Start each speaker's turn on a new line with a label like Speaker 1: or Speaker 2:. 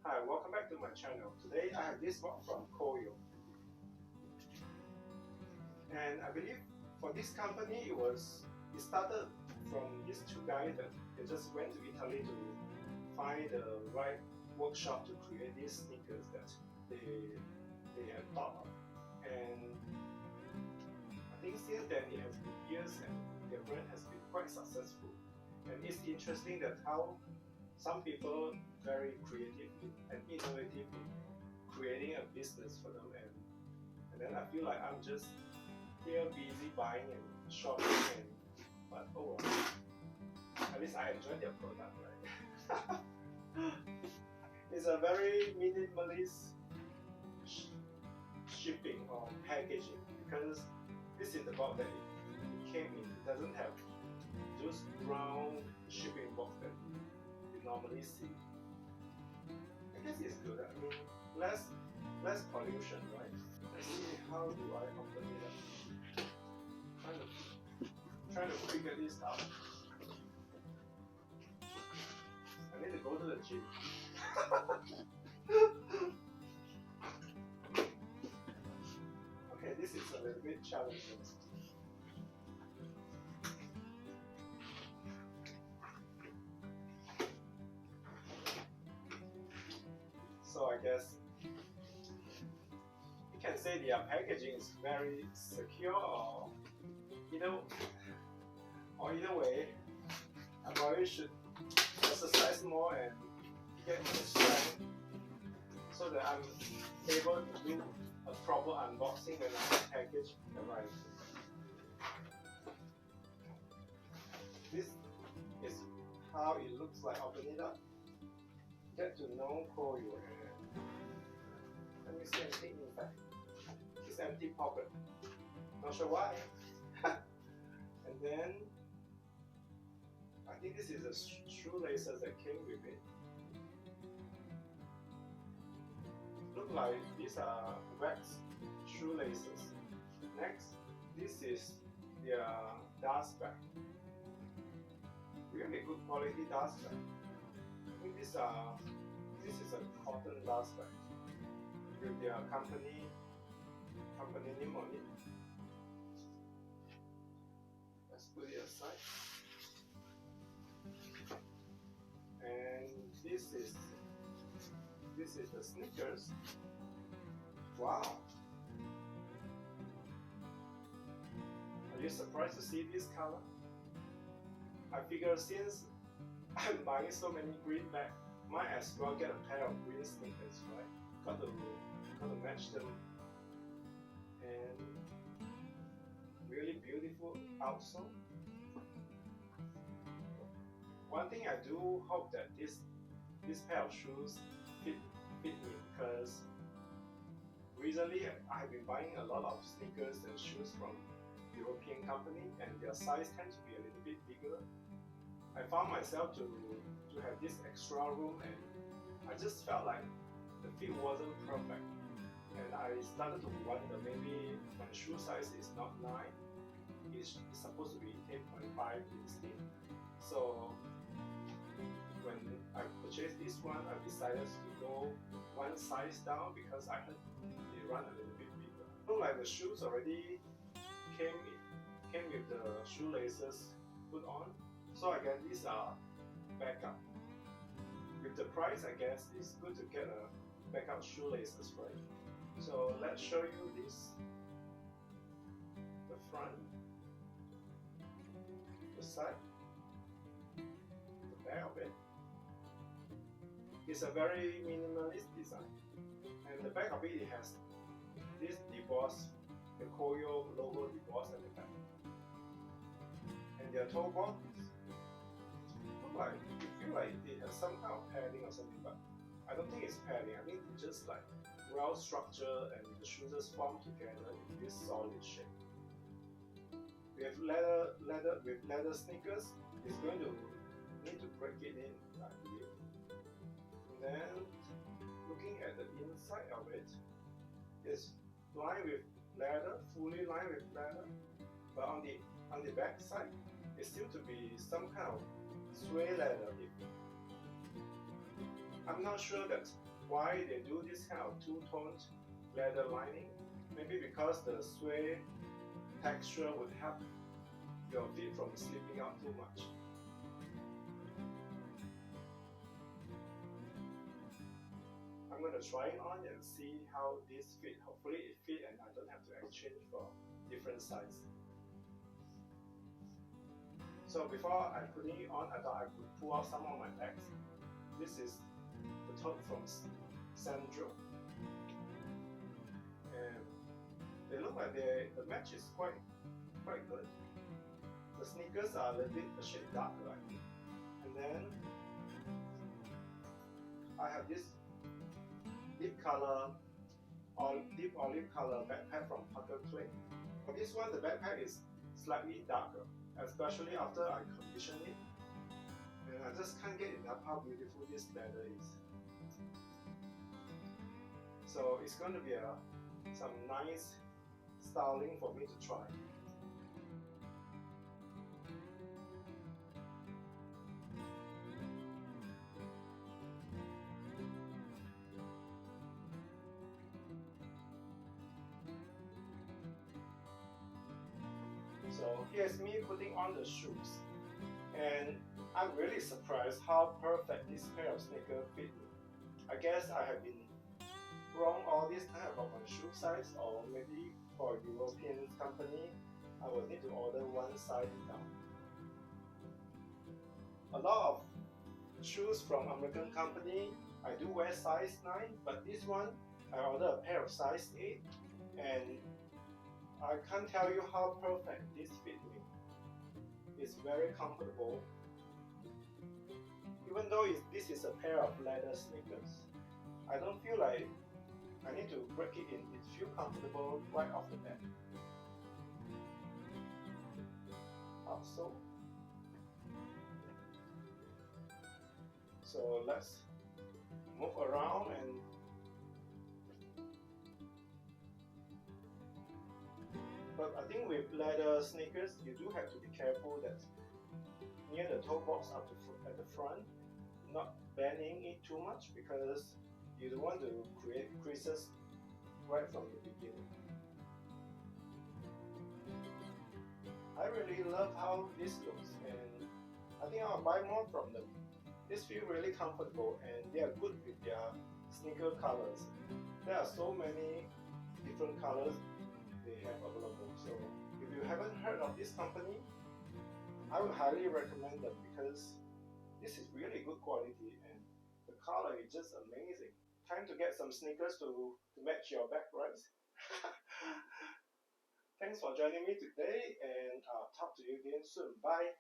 Speaker 1: Hi, welcome back to my channel. Today I have this box from Koio. And I believe for this company it started from these two guys that they just went to Italy to find the right workshop to create these sneakers that they had thought of. And I think since then it has been years and their brand has been quite successful. And it's interesting that how some people very creative and innovative in creating a business for them, and then I feel like I'm just here busy buying and shopping, but oh well, at least I enjoy their product, right? It's a very minimalist shipping or packaging, because this is the box that it came in. It doesn't have those brown shipping box that you normally see. I guess it's good. I mean, less pollution, right? Let's see how do I open it up. Trying to figure this out. I need to go to the gym. Okay, this is a little bit challenging. So I guess you can say their packaging is very secure, or either way, I probably should exercise more and get the strength so that I'm able to do a proper unboxing when I package the right. This is how it looks like. Open it up. Get to know Koio. Let me see anything inside. It's empty pocket. Not sure why. And then I think this is the shoelaces that came with it. Look like these are wax shoelaces. Next, this is their dust bag. Really good quality dust bag. I think this is a cotton dust bag with their company name on it. Let's put it aside. And this is the sneakers. Wow. Are you surprised to see this color? I figure since I'm buying so many green bags, might as well get a pair of green sneakers, right? Got to match them. And really beautiful outsole. One thing I do hope that this pair of shoes fit me, because recently I've been buying a lot of sneakers and shoes from European company, and their size tends to be a little bit bigger. I found myself to have this extra room, and I just felt like the fit wasn't perfect, and I started to wonder, maybe my shoe size is not 9, it's supposed to be 8.5 instead. So when I purchased this one, I decided to go one size down because I heard they run a little bit bigger. Look like the shoes already came with the shoelaces put on. So I guess these are backup. With the price, I guess it's good to get a backup shoelaces, right? So let's show you this. The front, the side, the back of it. It's a very minimalist design. And the back of it, it has this deboss, the Koio logo deboss at the back. And their toe box, you feel like it has some kind of padding or something, but I don't think it's padding. I think it's just like well structured, and the shoes just form together in this solid shape. We have leather sneakers. It's going to need to break it in, I believe. And then looking at the inside of it, it's lined with leather, fully lined with leather, but on the back side, it seems to be some kind of suede leather. I'm not sure that why they do this kind of two-toned leather lining. Maybe because the suede texture would help your feet from slipping out too much. I'm going to try it on and see how this fit. Hopefully it fit and I don't have to exchange for different size. So before I putting it on, I thought I could pull out some of my bags. This is the top from Sandro. And they look like the match is quite good. The sneakers are a little bit a shade darker, I think. And then I have this deep olive color backpack from Pucker Clay. For this one, the backpack is slightly darker, especially after I condition it. And I just can't get enough how beautiful this leather is. So it's going to be some nice styling for me to try. So here's me putting on the shoes, and I'm really surprised how perfect this pair of sneakers fit me. I guess I have been wrong all this time about my shoe size, or maybe for a European company, I will need to order one size down. A lot of shoes from American company, I do wear size 9, but this one, I ordered a pair of size 8, and I can't tell you how perfect this fit me. It's very comfortable. Even though this is a pair of leather sneakers, I don't feel like I need to break it in. It feels comfortable right off the bat. So let's move around and but I think with leather sneakers, you do have to be careful that near the toe box at the front, not bending it too much because you don't want to create creases right from the beginning. I really love how this looks, and I think I'll buy more from them. This feels really comfortable and they are good with their sneaker colors. There are so many different colors they have available. So if you haven't heard of this company, I would highly recommend them because this is really good quality and the color is just amazing. Time to get some sneakers to match your bag, right? Thanks for joining me today, and I'll talk to you again soon. Bye.